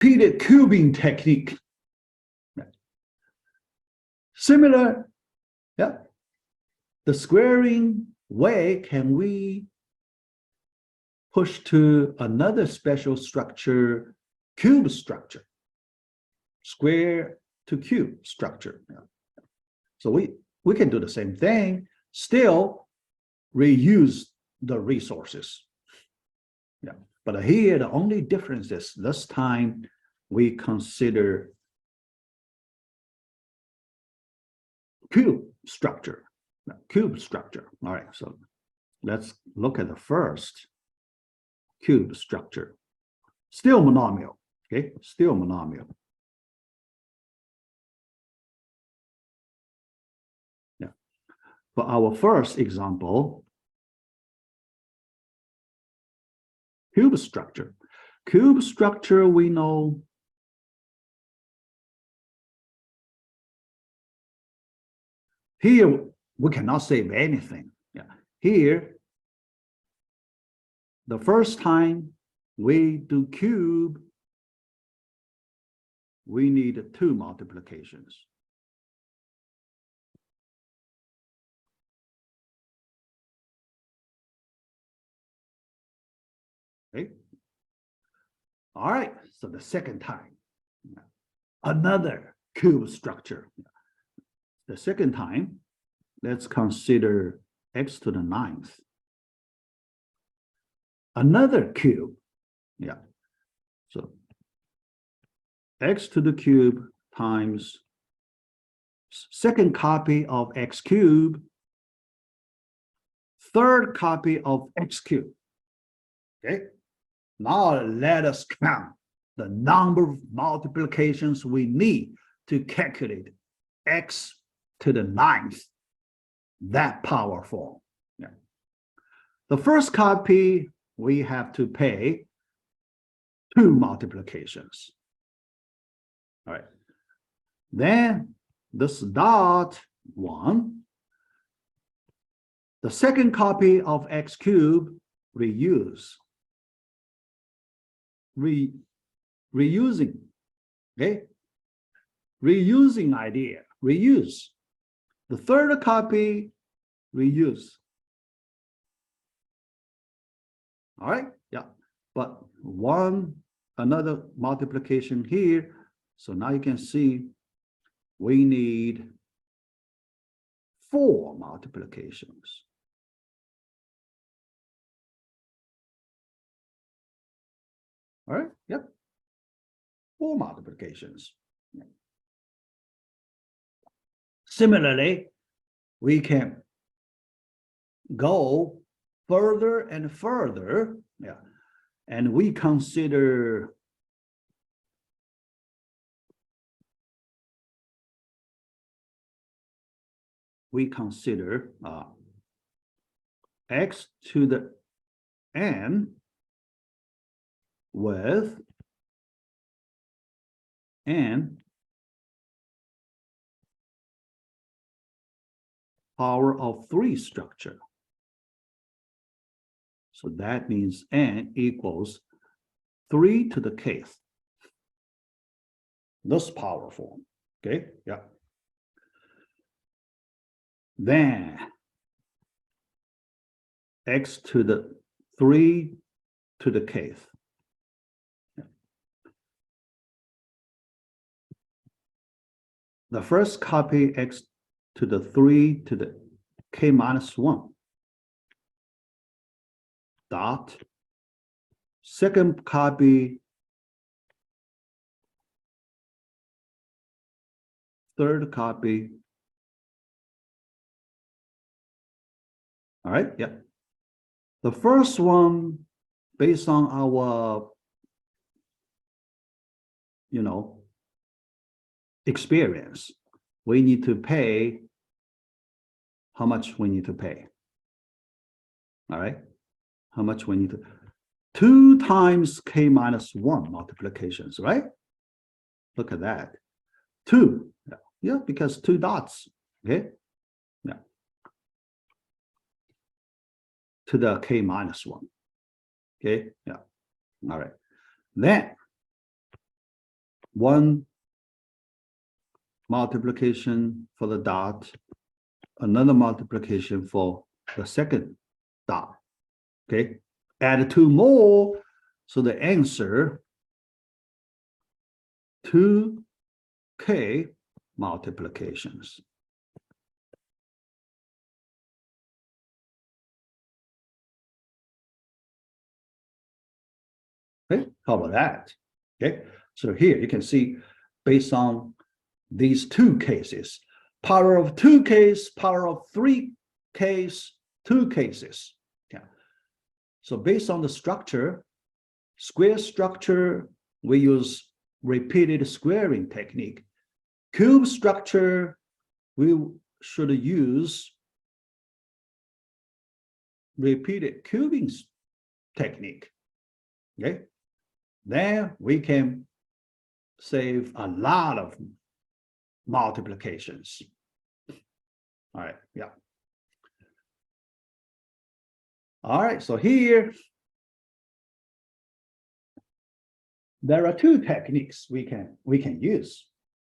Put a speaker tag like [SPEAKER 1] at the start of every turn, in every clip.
[SPEAKER 1] repeated cubing technique. Similar, yeah. The squaring way, can we push to another special structure, cube structure, square to cube structure? Yeah. So we can do the same thing, still reuse the resources. Yeah. But here, the only difference is this time we consider cube structure. Cube structure. All right, so let's look at the first cube structure. Still monomial, okay? Still monomial. Yeah. For our first example, cube structure. Cube structure, we know here we cannot save anything. Yeah. Here, the first time we do cube, we need 2 multiplications. Okay. All right, so the second time, another cube structure. The second time, let's consider x to the 9th. Another cube, yeah. So x to the cube times second copy of x cubed, third copy of x cubed. Okay, now let us count the number of multiplications we need to calculate x to the 9th, that powerful. Yeah. The first copy, we have to pay 2 multiplications. All right. Then this dot 1, the second copy of x cubed, reuse. Reusing, okay? Reusing idea, reuse. The third copy, reuse. All right, yeah, but another multiplication here. So now you can see we need 4 multiplications. All right, yep, 4 multiplications. Similarly, we can go further and further, yeah, and we consider x to the n with n power of 3 structure. So that means n equals 3 to the kth. This powerful, okay, yeah. Then x to the 3 to the kth. The first copy x to the 3 to the k minus 1 dot. Second copy, third copy. All right, yeah. The first one, based on our, experience, we need to pay how much we need to pay. All right, how much we need to 2 times k minus 1 multiplications, right? Look at that. 2, yeah, because 2 dots, okay? Yeah. To the k minus 1, okay? Yeah, all right. Then one multiplication for the dot, another multiplication for the second dot. Okay, add two more, so the answer 2k multiplications. Okay, how about that? Okay, so here you can see based on these two cases, power of 2 case, power of 3 case, 2 cases. Yeah. So based on the structure, square structure, we use repeated squaring technique. Cube structure, we should use repeated cubing technique. Okay, then we can save a lot of multiplications. All right, yeah. All right, so here there are two techniques we can use.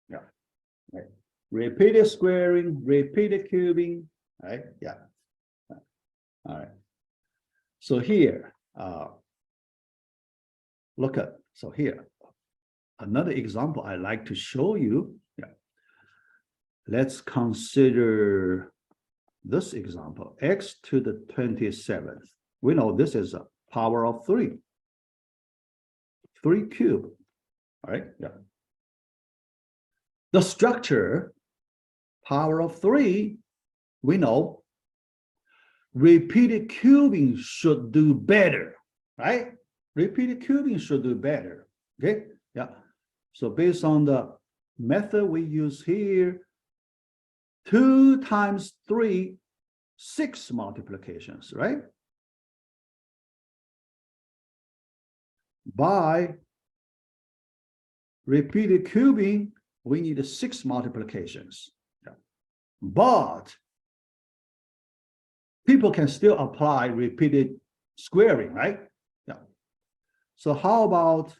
[SPEAKER 1] Yeah, right. Repeated squaring, repeated cubing. Right, yeah. All right. So here, look at, so here, another example I like to show you. Yeah. Let's consider this example, x to the 27th. We know this is a power of 3. 3 cubed. All right, yeah. The structure, power of 3, we know repeated cubing should do better, right? Repeated cubing should do better, okay? Yeah. So based on the method we use here, 2 times 3, 6 multiplications, right? By repeated cubing, we need 6 multiplications. Yeah. But people can still apply repeated squaring, right? Yeah. So how about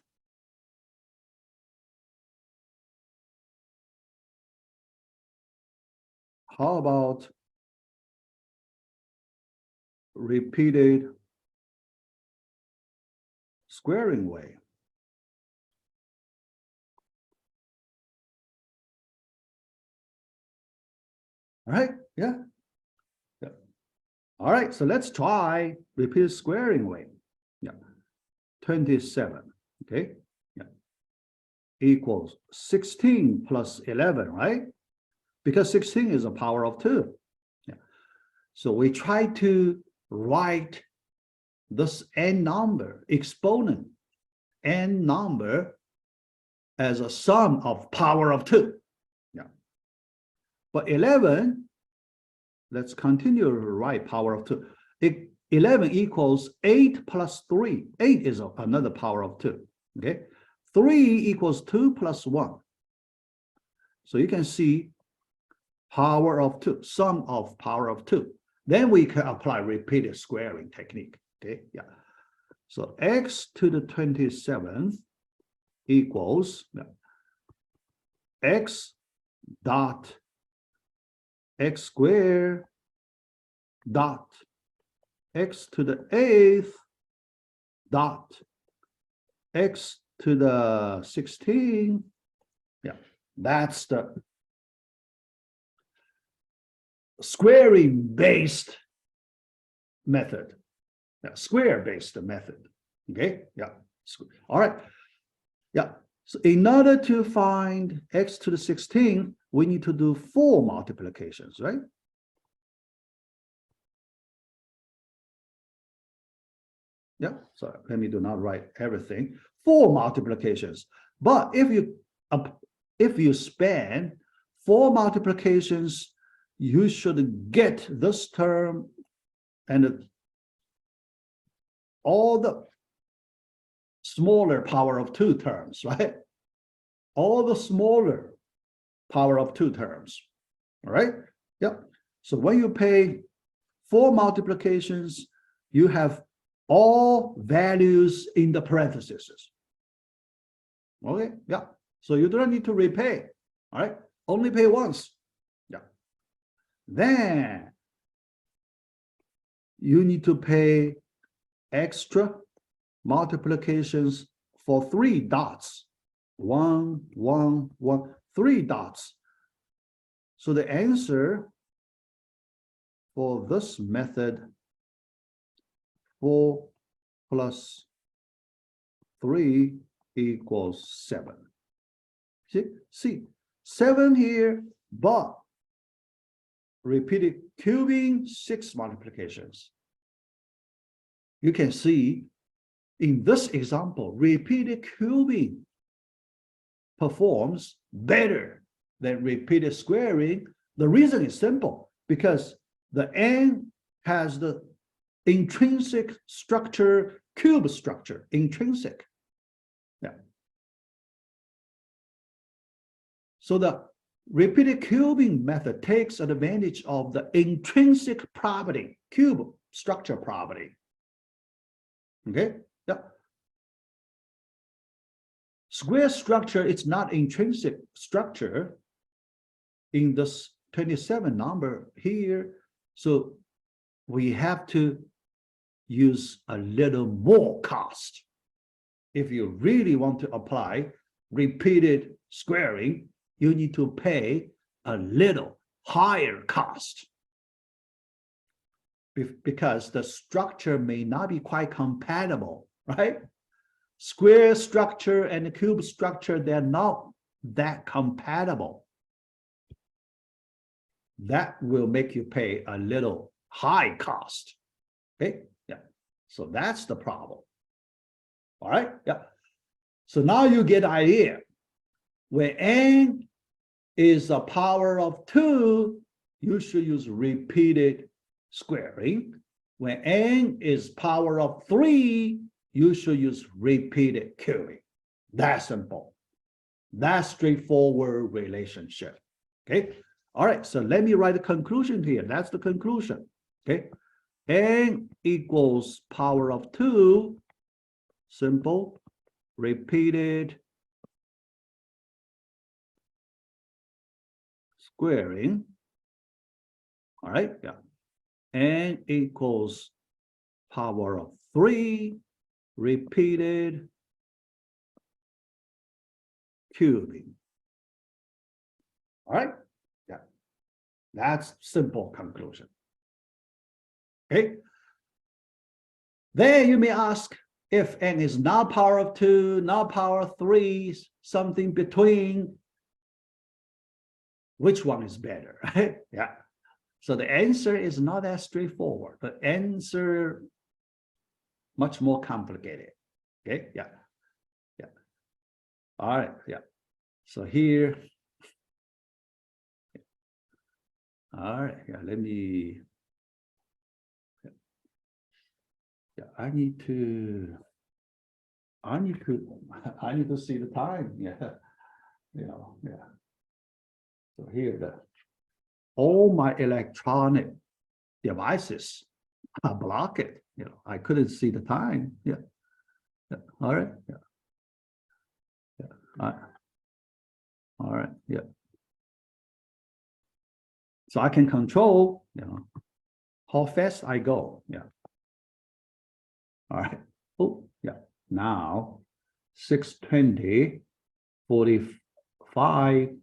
[SPEAKER 1] repeated squaring way? All right, yeah. Yeah. All right, so let's try repeated squaring way. Yeah. 27, okay? Yeah. Equals 16 plus 11, right? Because 16 is a power of 2. Yeah. So we try to write this n number, exponent n number, as a sum of power of 2. Yeah. But 11, let's continue to write power of 2. 11 equals 8 plus 3. 8 is another power of 2. Okay. 3 equals 2 plus 1. So you can see power of 2, sum of power of 2. Then we can apply repeated squaring technique. Okay. Yeah. So x to the 27th equals x dot x squared dot x to the 8th dot x to the 16th. Yeah, that's the squaring based method. Yeah, square based method. Okay, yeah. All right. Yeah. So in order to find x to the 16th, we need to do 4 multiplications, right? Yeah, so let me do not write everything. 4 multiplications. But if you span 4 multiplications, you should get this term and all the smaller power of 2 terms, right? All the smaller power of 2 terms. All right. Yep. So when you pay 4 multiplications, you have all values in the parentheses. Okay. Yeah. So you don't need to repay. All right, only pay once. Yeah. Then you need to pay extra multiplications for 3 dots. 1, 1, 1, 3 dots. So the answer for this method, 4 plus 3 equals 7. See, 7 here, but repeated cubing 6 multiplications. You can see in this example, repeated cubing performs better than repeated squaring. The reason is simple, because the n has the intrinsic structure, cube structure, intrinsic. Yeah. So the repeated cubing method takes advantage of the intrinsic property, cube structure property. Okay, yeah. Square structure, it's not intrinsic structure in this 27 number here. So we have to use a little more cost. If you really want to apply repeated squaring, you need to pay a little higher cost, because the structure may not be quite compatible, right? Square structure and the cube structure, they're not that compatible. That will make you pay a little high cost. Okay, yeah. So that's the problem. All right, yeah. So now you get the idea. When n is a power of 2, you should use repeated squaring. When n is power of 3, you should use repeated cubing. That's simple. That's straightforward relationship. Okay. All right. So let me write a conclusion here. That's the conclusion. Okay. N equals power of 2. Simple. Repeated squaring. All right. Yeah. N equals power of 3. Repeated cubing. All right. Yeah. That's simple conclusion. Okay. Then you may ask, if n is not power of 2, not power of 3, something between, which one is better, right? Yeah. So the answer is not that straightforward. The answer much more complicated. Okay. Yeah. Yeah. All right. Yeah. So here. All right. Yeah. Let me. Yeah. I need to see the time. Yeah. You know. Yeah. So here, all my electronic devices are blocked. You know, I couldn't see the time. Yeah. Yeah. All right. Yeah. Yeah. All right. Yeah. So I can control, you know, how fast I go. Yeah. All right. Oh, yeah. Now, 6:20, 45,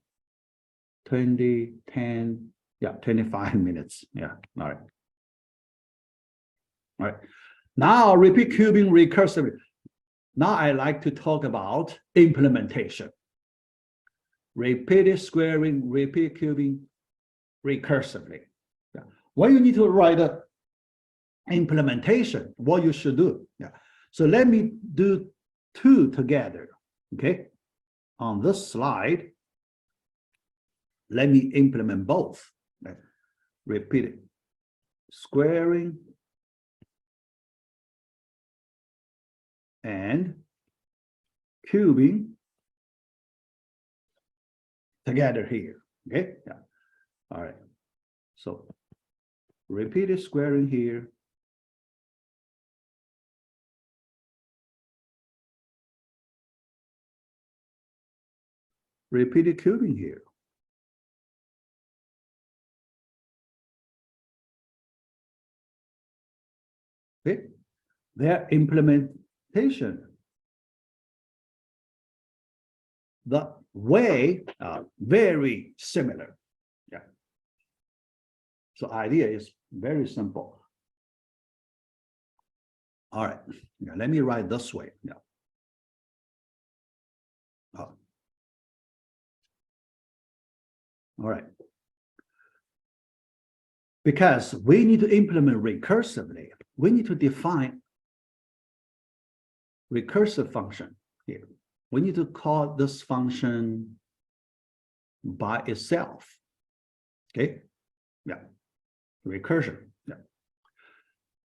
[SPEAKER 1] 20, 10, yeah, 25 minutes. Yeah. All right. All right. Now, repeat cubing recursively. Now I like to talk about implementation. Repeated squaring, repeat cubing recursively. Yeah. When you need to write a implementation, what you should do. Yeah. So let me do 2 together. Okay. On this slide, let me implement both. Okay. Repeat squaring and cubing together here. Okay. Yeah. All right. So repeated squaring here. repeated cubing here. Okay, their implementation, the way are very similar. Yeah. So idea is very simple. All right. Yeah, let me write this way. Yeah. Oh. All right. Because we need to implement recursively, we need to define recursive function here. We need to call this function by itself. Okay. Yeah. Recursion. Yeah.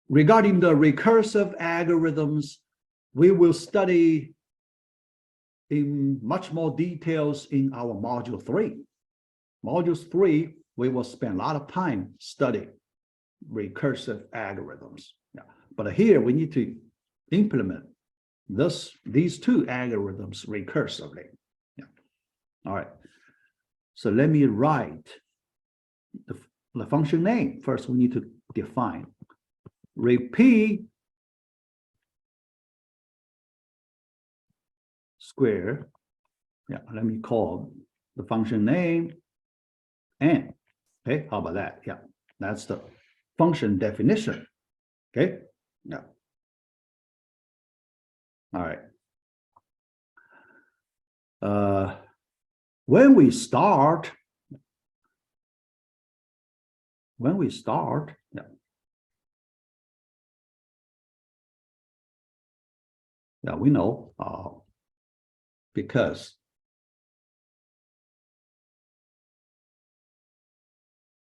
[SPEAKER 1] Regarding the recursive algorithms, we will study in much more details in our module 3. Module 3, we will spend a lot of time studying recursive algorithms. Yeah. But here we need to implement these two algorithms recursively. Yeah. All right. So let me write the function name. First, we need to define repeat square. Yeah, let me call the function name n. Okay, how about that? Yeah, that's the function definition. Okay, yeah. All right. When we start, yeah. Yeah, we know because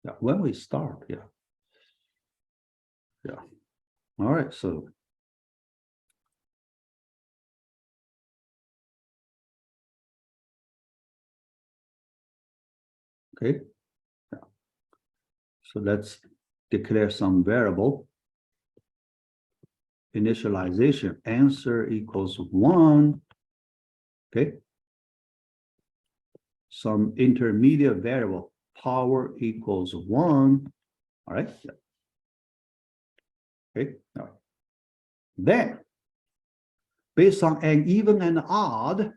[SPEAKER 1] yeah, when we start, yeah. Yeah. All right, so okay. Yeah. So let's declare some variable. Initialization answer equals 1. Okay. Some intermediate variable power equals 1. All right. Yeah. Okay. All right. Then, based on an even and odd,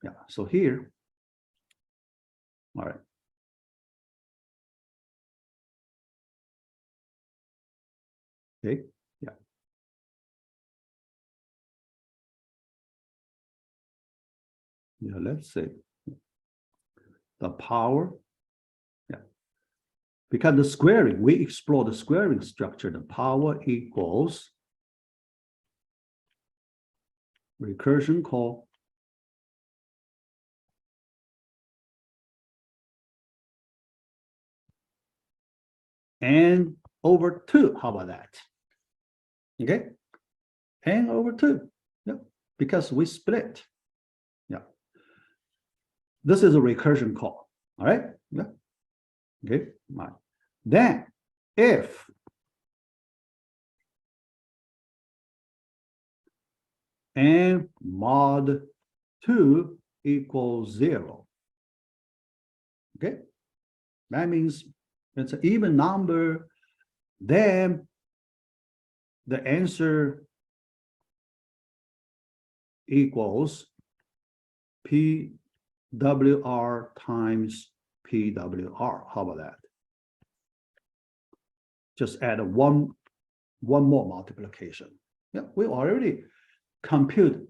[SPEAKER 1] yeah. So here, all right. Okay. Yeah. Yeah. Let's say the power. Yeah. Because the squaring, we explore the squaring structure. The power equals recursion call n over 2. How about that? Okay, n over 2. Yeah, because we split. Yeah, this is a recursion call. All right. Yeah. Okay. All right. Then, if n mod 2 equals 0. Okay, that means it's an even number. Then the answer equals PWR times PWR. How about that? Just add one more multiplication. Yeah, we already compute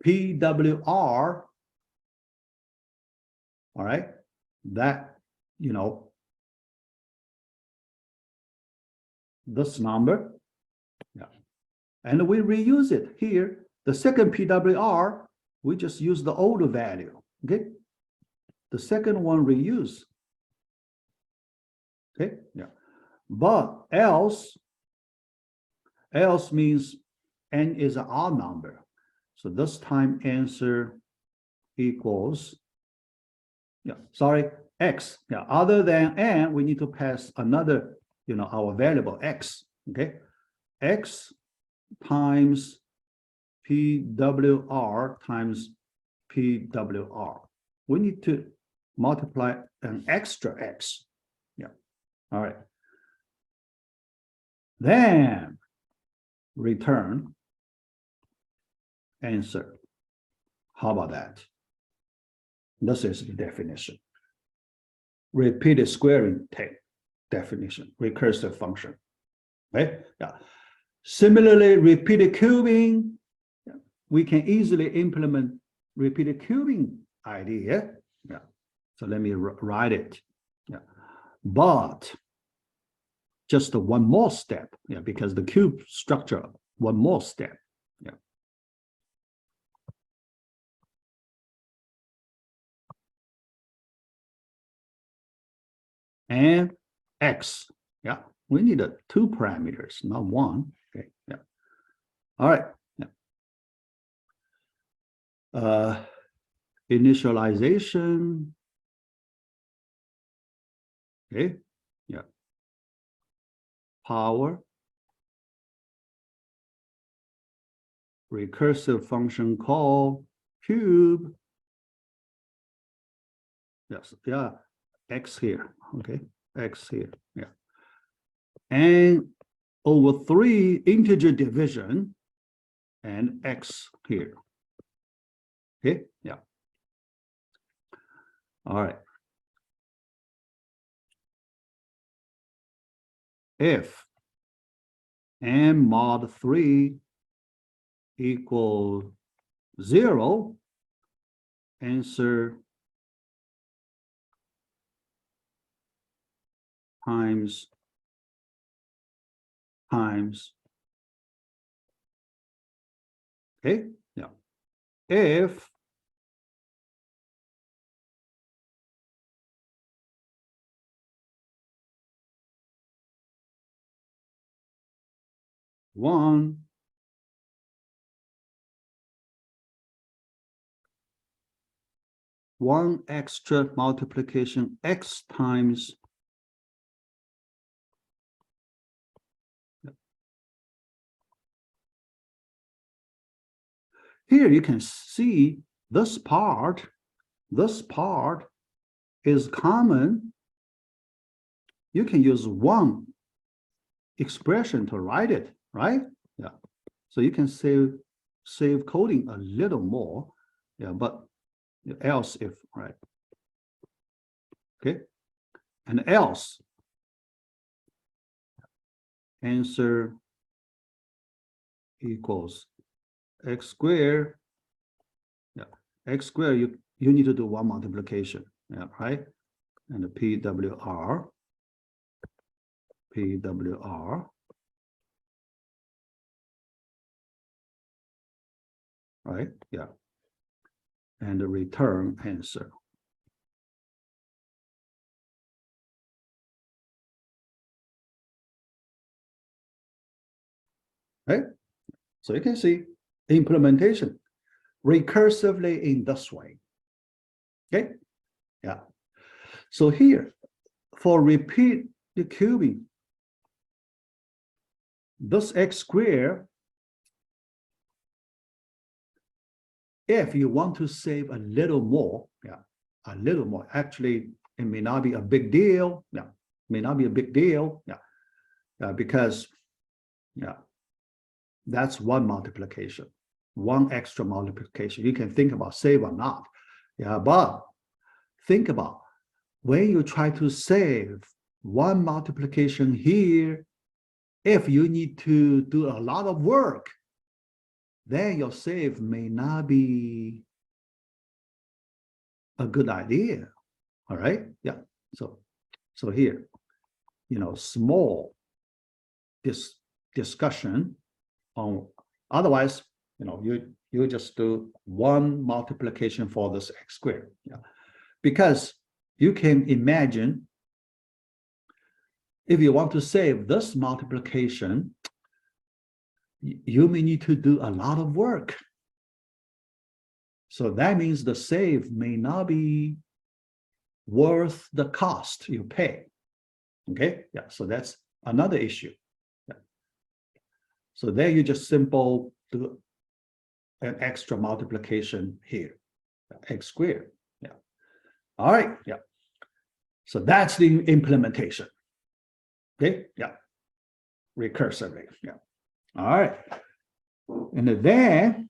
[SPEAKER 1] PWR. All right, that, you know, this number. Yeah, and we reuse it here. The second PWR, we just use the older value. Okay, the second one reuse. Okay, yeah, but else means n is an odd number. So this time answer equals, yeah, sorry, x. Yeah, other than n, we need to pass another, you know, our variable x. Okay, x times PWR times PWR. We need to multiply an extra X. Yeah. All right. Then return answer. How about that? This is the definition. Repeated squaring definition, recursive function. Right? Yeah. Similarly, repeated cubing, we can easily implement repeated cubing idea. Yeah. So let me write it. Yeah. But just one more step. Yeah, because the cube structure, one more step. Yeah. And X. Yeah. We need two parameters, not one. Okay. Yeah. All right. Yeah. Initialization. Okay. Yeah. Power. Recursive function call cube. Yes. Yeah. X here. Okay. X here. Yeah. And over 3 integer division and X here. Okay. Yeah. All right. If n mod 3 equals 0, answer times okay. Yeah. If one extra multiplication X times here you can see this part is common. You can use one expression to write it, right? Yeah. So you can save coding a little more. Yeah, but else if, right? Okay. And else answer equals X squared. Yeah. X squared, you need to do one multiplication. Yeah, right? And the PWR. Right? Yeah. And the return answer. Right? So you can see implementation recursively in this way. Okay? Yeah. So here, for repeat the cubing, this X squared, if you want to save a little more, yeah, a little more, actually, it may not be a big deal. Yeah, may not be a big deal. Yeah, because, yeah, that's one multiplication, one extra multiplication. You can think about save or not. Yeah, but think about when you try to save one multiplication here, if you need to do a lot of work, then your save may not be a good idea. All right. Yeah. So here, small discussion on, otherwise, you just do one multiplication for this X squared. Yeah. Because you can imagine if you want to save this multiplication, you may need to do a lot of work. So that means the save may not be worth the cost you pay. Okay, yeah, so that's another issue. Yeah. So there you just simple do an extra multiplication here, x squared. Yeah. All right. Yeah. So that's the implementation. Okay. Yeah. Recursively. Yeah. All right. And then